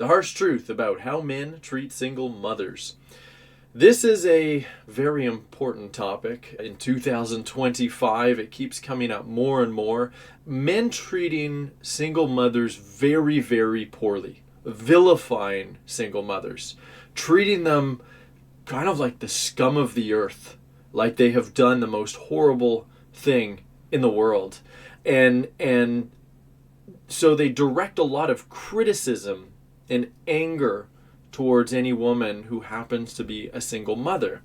the harsh truth about how men treat single mothers. This is a very important topic. In 2025, it keeps coming up more and more. Men treating single mothers very, very poorly, vilifying single mothers, treating them kind of like the scum of the earth, like they have done the most horrible thing in the world. And so they direct a lot of criticism and anger towards any woman who happens to be a single mother.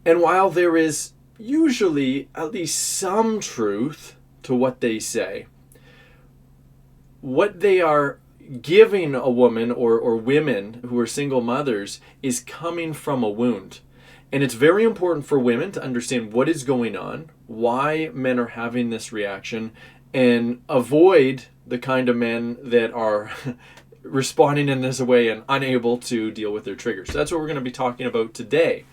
And while there is usually at least some truth to what they say, what they are giving a woman or women who are single mothers is coming from a wound. And it's very important for women to understand what is going on, why men are having this reaction, and avoid the kind of men that are responding in this way and unable to deal with their triggers. So that's what we're going to be talking about today.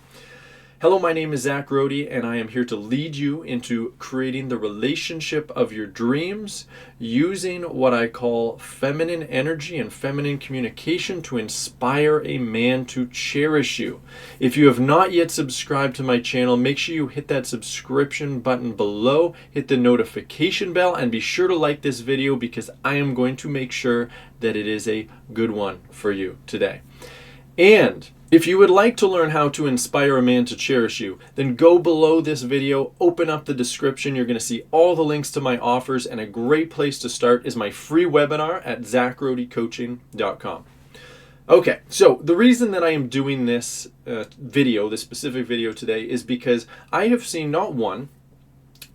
Hello, my name is Zach Rohde, and I am here to lead you into creating the relationship of your dreams using what I call feminine energy and feminine communication to inspire a man to cherish you. If you have not yet subscribed to my channel, make sure you hit that subscription button below, hit the notification bell, and be sure to like this video because I am going to make sure that it is a good one for you today. And if you would like to learn how to inspire a man to cherish you, then go below this video, open up the description. You're going to see all the links to my offers, and a great place to start is my free webinar at zachrohdecoaching.com. Okay, so the reason that I am doing this this specific video today, is because I have seen not one,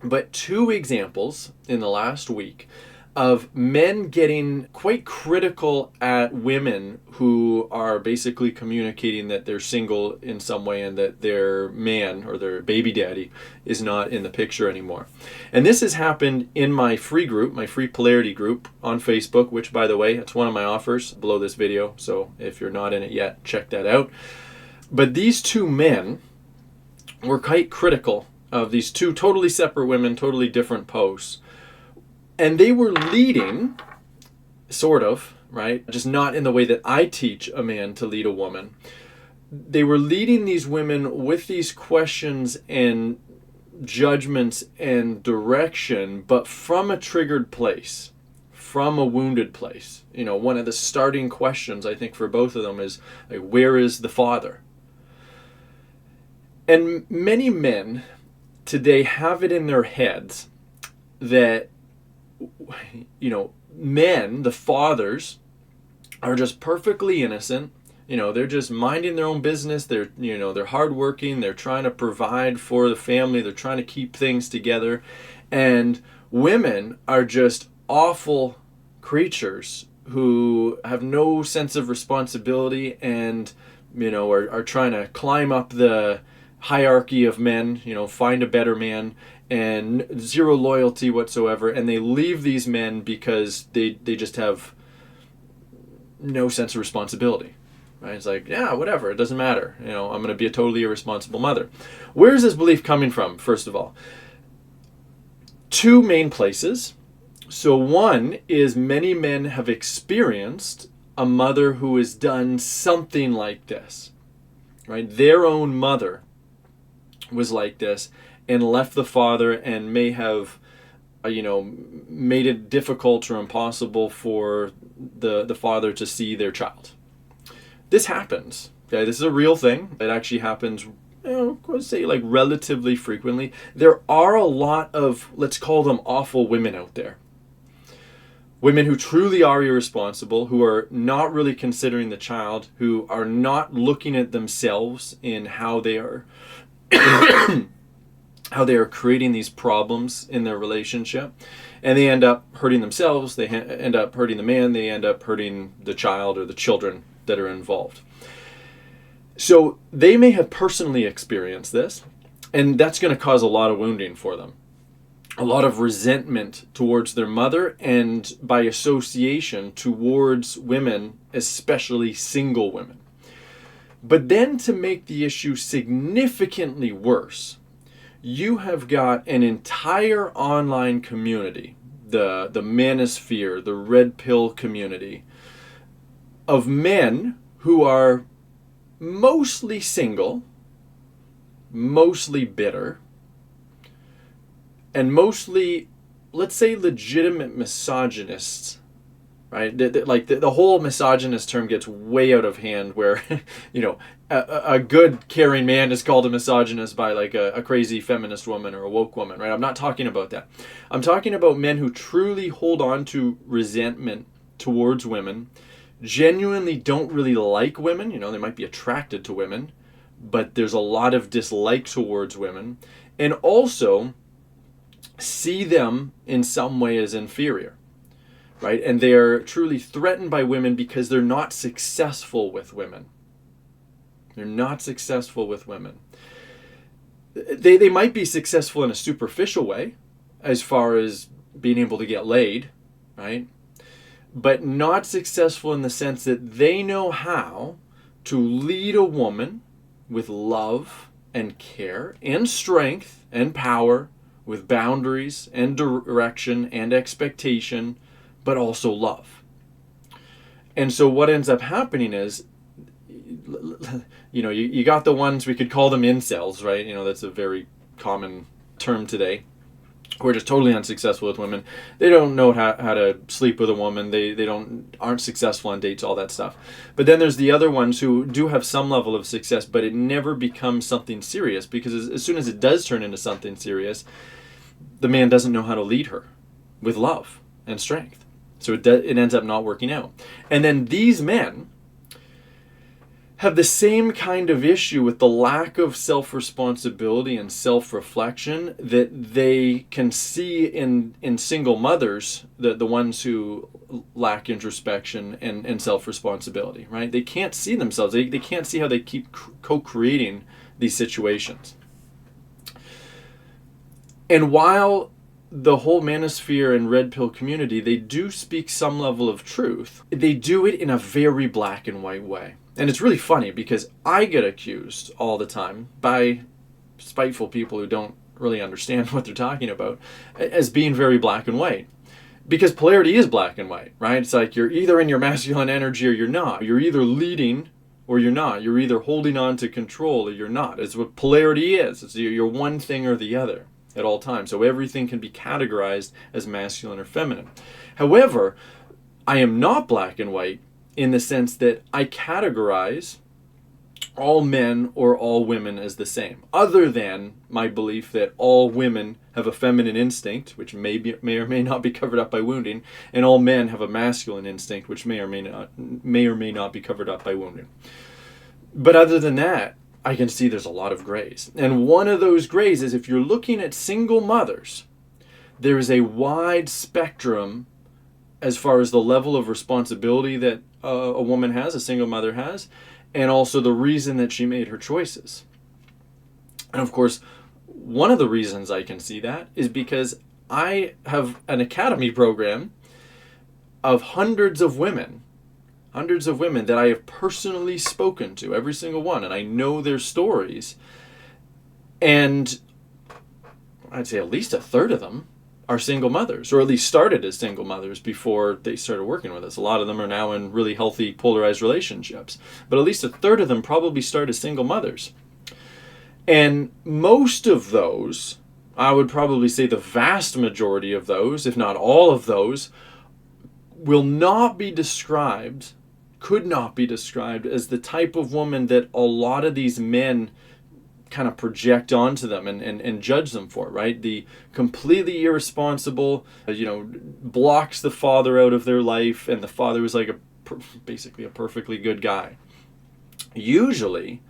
but two examples in the last week of men getting quite critical at women who are basically communicating that they're single in some way and that their man or their baby daddy is not in the picture anymore. And this has happened in my free group, my free polarity group on Facebook, which, by the way, it's one of my offers below this video. So if you're not in it yet, check that out. But these two men were quite critical of these two totally separate women, totally different posts. And they were leading, sort of, right? Just not in the way that I teach a man to lead a woman. They were leading these women with these questions and judgments and direction, but from a triggered place, from a wounded place. You know, one of the starting questions, I think, for both of them is, like, where is the father? And many men today have it in their heads that, you know, men, the fathers, are just perfectly innocent. You know, they're just minding their own business. They're hardworking. They're trying to provide for the family. They're trying to keep things together. And women are just awful creatures who have no sense of responsibility and, you know, are trying to climb up the hierarchy of men, you know, find a better man, and zero loyalty whatsoever. And they leave these men because they just have no sense of responsibility, right? It's like, yeah, whatever, it doesn't matter. You know, I'm going to be a totally irresponsible mother. Where is this belief coming from, first of all? Two main places. So one is many men have experienced a mother who has done something like this, right? Their own mother was like this and left the father and may have, made it difficult or impossible for the father to see their child. This happens. Okay, this is a real thing. It actually happens, let's say, like, relatively frequently. There are a lot of, let's call them, awful women out there. Women who truly are irresponsible, who are not really considering the child, who are not looking at themselves in how they are creating these problems in their relationship, and they end up hurting themselves, they end up hurting the man, they end up hurting the child or the children that are involved. So they may have personally experienced this, and that's going to cause a lot of wounding for them. A lot of resentment towards their mother, and by association towards women, especially single women. But then, to make the issue significantly worse, you have got an entire online community, the manosphere, the red pill community, of men who are mostly single, mostly bitter, and mostly, let's say, legitimate misogynists, right? The whole misogynist term gets way out of hand where, a good caring man is called a misogynist by like a crazy feminist woman or a woke woman, right? I'm not talking about that. I'm talking about men who truly hold on to resentment towards women, genuinely don't really like women. They might be attracted to women, but there's a lot of dislike towards women, and also see them in some way as inferior, right? And they're truly threatened by women because they're not successful with women. They're not successful with women. They might be successful in a superficial way, as far as being able to get laid, right? But not successful in the sense that they know how to lead a woman with love and care and strength and power, with boundaries and direction and expectation, but also love. And so what ends up happening is, you got the ones, we could call them incels, right? That's a very common term today, who are just totally unsuccessful with women. They don't know how to sleep with a woman. They aren't successful on dates, all that stuff. But then there's the other ones who do have some level of success, but it never becomes something serious, because as soon as it does turn into something serious, the man doesn't know how to lead her with love and strength. So it ends up not working out. And then these men have the same kind of issue with the lack of self-responsibility and self-reflection that they can see in single mothers, the ones who lack introspection and self-responsibility, right? They can't see themselves. They can't see how they keep co-creating these situations. And while the whole manosphere and red pill community, they do speak some level of truth, they do it in a very black and white way. And it's really funny because I get accused all the time by spiteful people who don't really understand what they're talking about as being very black and white. Because polarity is black and white, right? It's like you're either in your masculine energy or you're not. You're either leading or you're not. You're either holding on to control or you're not. It's what polarity is. It's you're one thing or the other at all times. So everything can be categorized as masculine or feminine. However, I am not black and white in the sense that I categorize all men or all women as the same, other than my belief that all women have a feminine instinct, which may or may not be covered up by wounding, and all men have a masculine instinct, which may or may not be covered up by wounding. But other than that, I can see there's a lot of grays. And one of those grays is if you're looking at single mothers, there is a wide spectrum as far as the level of responsibility that a woman has, a single mother has, and also the reason that she made her choices. And of course, one of the reasons I can see that is because I have an academy program of hundreds of women that I have personally spoken to, every single one, and I know their stories. And I'd say at least a third of them are single mothers, or at least started as single mothers before they started working with us. A lot of them are now in really healthy, polarized relationships. But at least a third of them probably start as single mothers. And most of those, I would probably say the vast majority of those, if not all of those, will not be described, could not be described as the type of woman that a lot of these men kind of project onto them and judge them for, right? The completely irresponsible, blocks the father out of their life, and the father was like basically a perfectly good guy. Usually,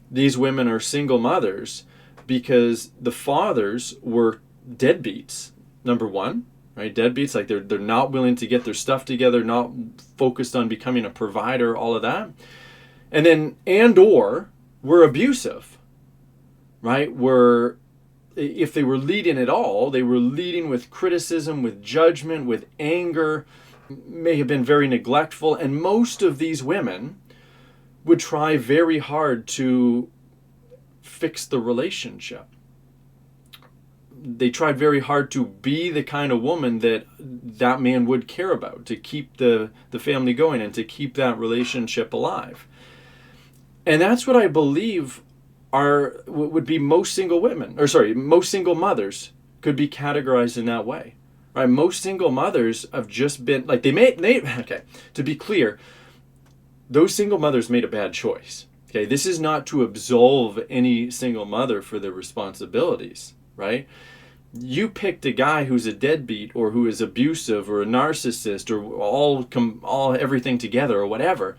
these women are single mothers because the fathers were deadbeats, number one, right? Deadbeats, like they're not willing to get their stuff together, not focused on becoming a provider, all of that. And then, or were abusive, right? If they were leading at all, they were leading with criticism, with judgment, with anger, may have been very neglectful. And most of these women would try very hard to fix the relationship. they tried very hard to be the kind of woman that that man would care about, to keep the family going and to keep that relationship alive. And that's what I believe would be most single women, or sorry, most single mothers could be categorized in that way. Right? Most single mothers have just been like okay, to be clear, those single mothers made a bad choice. Okay, this is not to absolve any single mother for their responsibilities, right? You picked a guy who's a deadbeat or who is abusive or a narcissist or all everything together or whatever.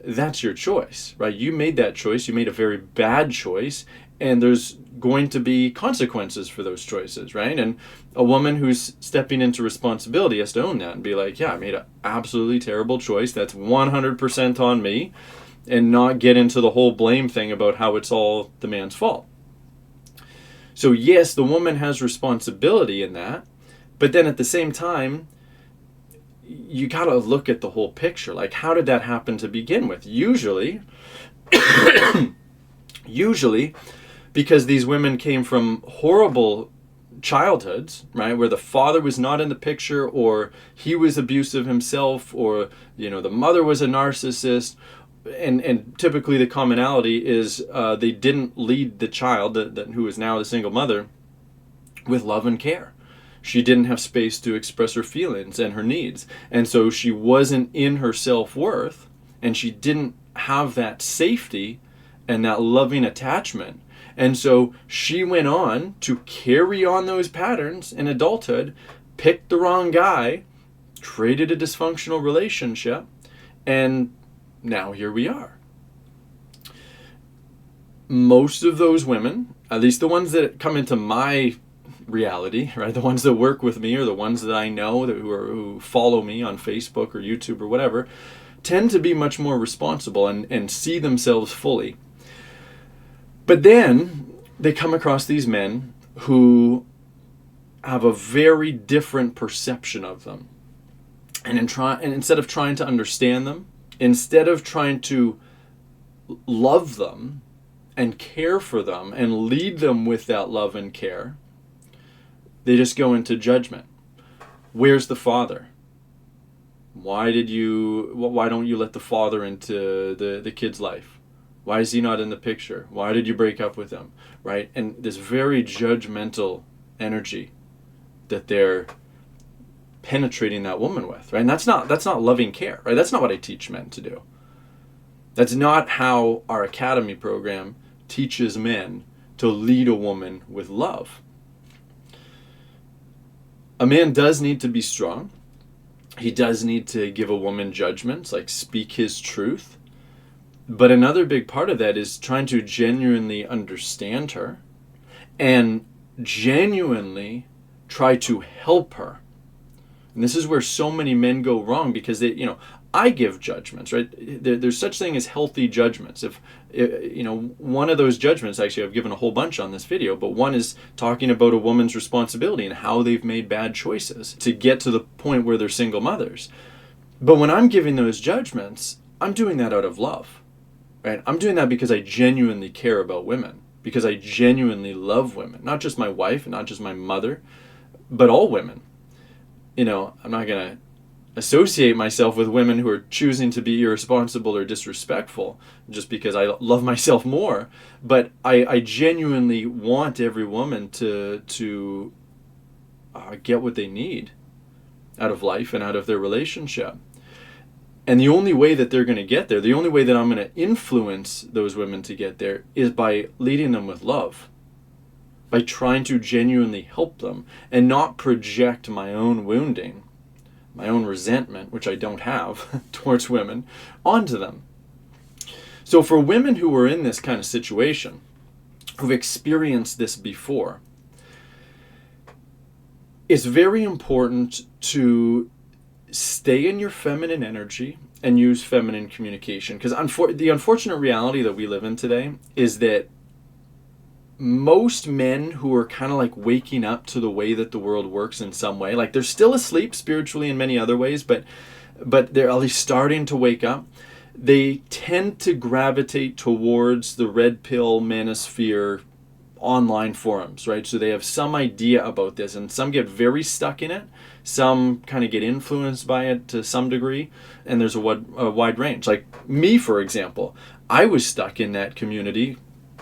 That's your choice, right? You made that choice. You made a very bad choice, and there's going to be consequences for those choices, right? And a woman who's stepping into responsibility has to own that and be like, yeah, I made an absolutely terrible choice. That's 100% on me, and not get into the whole blame thing about how it's all the man's fault. So yes, the woman has responsibility in that, but then at the same time, you got to look at the whole picture. Like, how did that happen to begin with? Usually because these women came from horrible childhoods, right, where the father was not in the picture, or he was abusive himself, or the mother was a narcissist. And typically the commonality is they didn't lead the child, who is now the single mother, with love and care. She didn't have space to express her feelings and her needs. And so she wasn't in her self-worth, and she didn't have that safety and that loving attachment. And so she went on to carry on those patterns in adulthood, picked the wrong guy, created a dysfunctional relationship, and now here we are. Most of those women, at least the ones that come into my reality, right, the ones that work with me or the ones that I know who follow me on Facebook or YouTube or whatever, tend to be much more responsible and see themselves fully. But then they come across these men who have a very different perception of them. And instead of trying to understand them, instead of trying to love them and care for them and lead them with that love and care, they just go into judgment. Where's the father? Why don't you let the father into the kid's life? Why is he not in the picture? Why did you break up with him? Right? And this very judgmental energy that they're penetrating that woman with, right? And that's not loving care, right? That's not what I teach men to do. That's not how our academy program teaches men to lead a woman with love. A man does need to be strong. He does need to give a woman judgments, like speak his truth. But another big part of that is trying to genuinely understand her and genuinely try to help her. And this is where so many men go wrong, because I give judgments, right? There's such thing as healthy judgments. If one of those judgments, actually I've given a whole bunch on this video, but one is talking about a woman's responsibility and how they've made bad choices to get to the point where they're single mothers. But when I'm giving those judgments, I'm doing that out of love, right? I'm doing that because I genuinely care about women, because I genuinely love women, not just my wife, not just my mother, but all women. I'm not going to associate myself with women who are choosing to be irresponsible or disrespectful just because I love myself more. But I genuinely want every woman to get what they need out of life and out of their relationship. And the only way that they're going to get there, the only way that I'm going to influence those women to get there, is by leading them with love. By trying to genuinely help them and not project my own wounding, my own resentment, which I don't have towards women, onto them. So for women who are in this kind of situation, who've experienced this before, it's very important to stay in your feminine energy and use feminine communication. Because the unfortunate reality that we live in today is that most men who are kind of like waking up to the way that the world works in some way, like they're still asleep spiritually in many other ways, but they're at least starting to wake up, they tend to gravitate towards the red pill manosphere online forums, right? So they have some idea about this, and some get very stuck in it. Some kind of get influenced by it to some degree, and there's a wide range. Like me, for example, I was stuck in that community,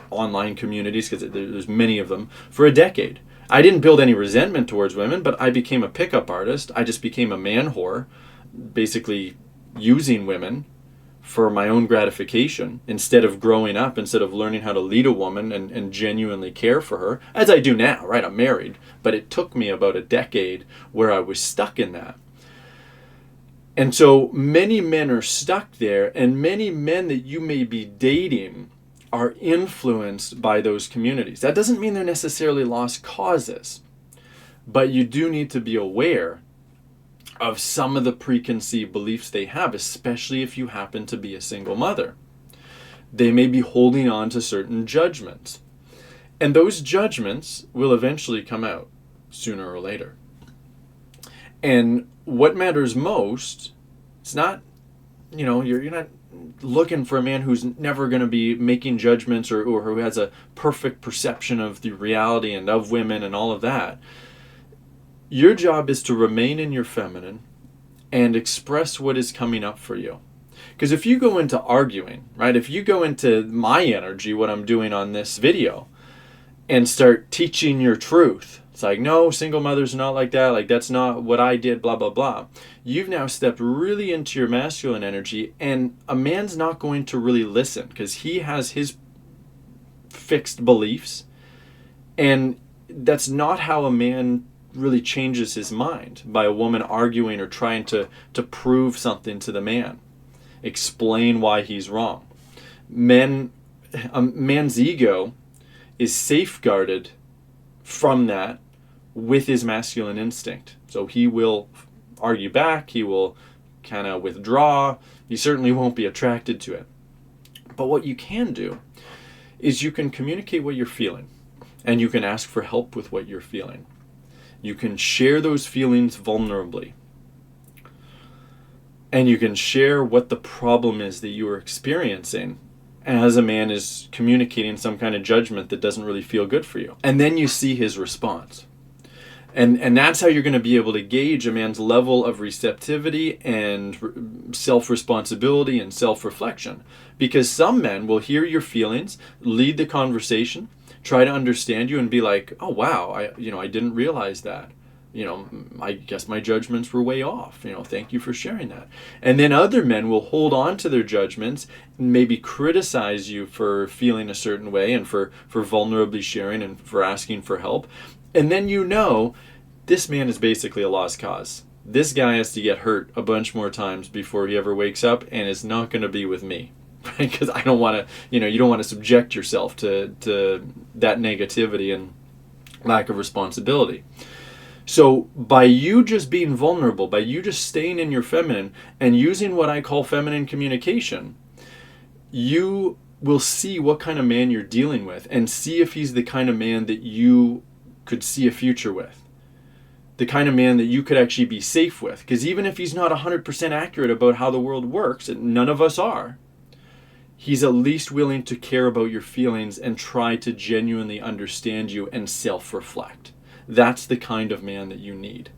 online communities, because there's many of them, for a decade. I didn't build any resentment towards women, but I became a pickup artist. I just became a man whore, basically using women for my own gratification instead of growing up, instead of learning how to lead a woman and genuinely care for her, as I do now, right? I'm married, but it took me about a decade where I was stuck in that. And so many men are stuck there, and many men that you may be dating are influenced by those communities. That doesn't mean they're necessarily lost causes, but you do need to be aware of some of the preconceived beliefs they have, especially if you happen to be a single mother. They may be holding on to certain judgments, and those judgments will eventually come out sooner or later. And what matters most, it's not, you're not looking for a man who's never going to be making judgments or who has a perfect perception of the reality and of women and all of that. Your job is to remain in your feminine and express what is coming up for you. Because if you go into arguing, right, if you go into my energy, what I'm doing on this video, and start teaching your truth, it's like, no, single mothers are not like that, like that's not what I did, blah, blah, blah. You've now stepped really into your masculine energy, and a man's not going to really listen because he has his fixed beliefs, and that's not how a man really changes his mind, by a woman arguing or trying to prove something to the man, explain why he's wrong. A man's ego is safeguarded from that with his masculine instinct. So he will argue back, he will kind of withdraw, he certainly won't be attracted to it. But what you can do is you can communicate what you're feeling, and you can ask for help with what you're feeling. You can share those feelings vulnerably. And you can share what the problem is that you are experiencing as a man is communicating some kind of judgment that doesn't really feel good for you. And then you see his response. And that's how you're going to be able to gauge a man's level of receptivity and self-responsibility and self-reflection. Because some men will hear your feelings, lead the conversation, try to understand you and be like, oh wow, I didn't realize that. I guess my judgments were way off. Thank you for sharing that. And then other men will hold on to their judgments and maybe criticize you for feeling a certain way and for vulnerably sharing and for asking for help. And then this man is basically a lost cause. This guy has to get hurt a bunch more times before he ever wakes up, and is not going to be with me. Because I don't want to, you don't want to subject yourself to that negativity and lack of responsibility. So by you just being vulnerable, by you just staying in your feminine and using what I call feminine communication, you will see what kind of man you're dealing with and see if he's the kind of man that you could see a future with. The kind of man that you could actually be safe with. Because even if he's not 100% accurate about how the world works, and none of us are, he's at least willing to care about your feelings and try to genuinely understand you and self-reflect. That's the kind of man that you need.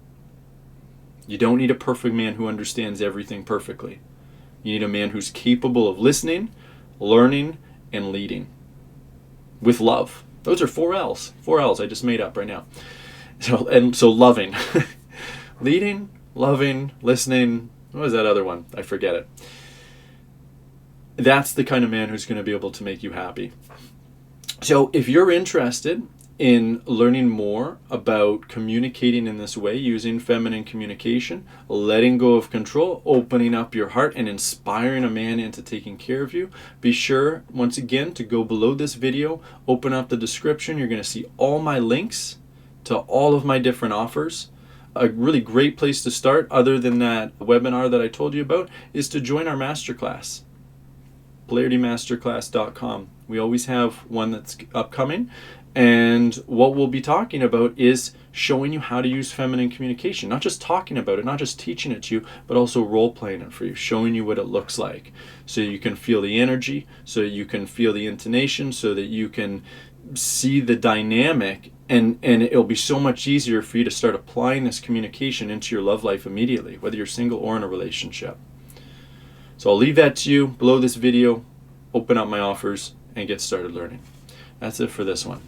You don't need a perfect man who understands everything perfectly. You need a man who's capable of listening, learning, and leading. With love. Those are 4 L's. 4 L's I just made up right now. So loving. Leading, loving, listening. What was that other one? I forget it. That's the kind of man who's going to be able to make you happy. So if you're interested in learning more about communicating in this way, using feminine communication, letting go of control, opening up your heart, and inspiring a man into taking care of you, be sure, once again, to go below this video, open up the description. You're going to see all my links to all of my different offers. A really great place to start, other than that webinar that I told you about, is to join our masterclass. PolarityMasterclass.com. We always have one that's upcoming, and what we'll be talking about is showing you how to use feminine communication. Not just talking about it, not just teaching it to you, but also role-playing it for you, showing you what it looks like, so you can feel the energy, so you can feel the intonation, so that you can see the dynamic, and it'll be so much easier for you to start applying this communication into your love life immediately, whether you're single or in a relationship. So I'll leave that to you. Below this video, open up my offers and get started learning. That's it for this one.